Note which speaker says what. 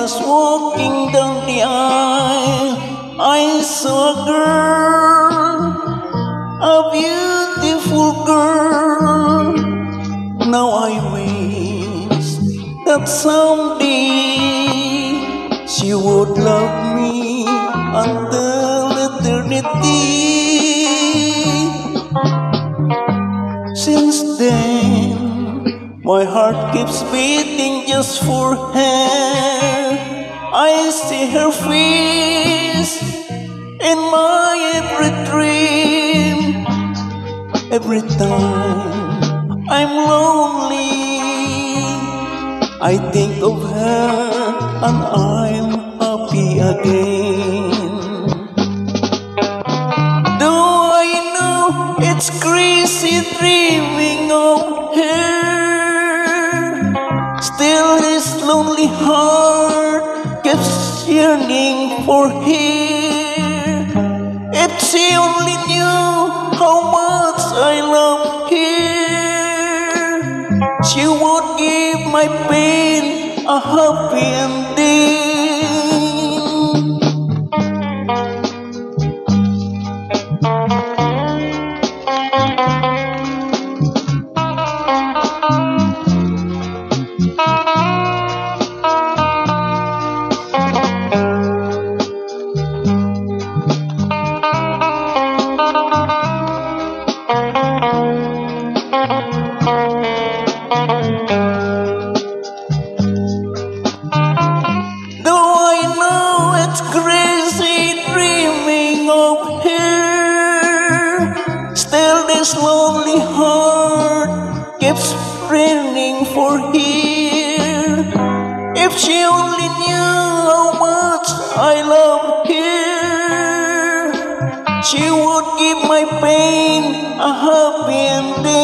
Speaker 1: was walking down the aisle, I saw a girl, a beautiful girl. Now I wish that someday she would love me until eternity. Since then, my heart keeps beating just for her. I see her face in my every dream. Every time I'm lonely, I think of her and I'm happy again. Though I know it's crazy dreaming of her, still this lonely heart keeps yearning for her. If she only knew how much I love her, she would give my pain a happy ending. Still this lonely heart keeps yearning for her. If she only knew how much I love her, she would give my pain a happy ending.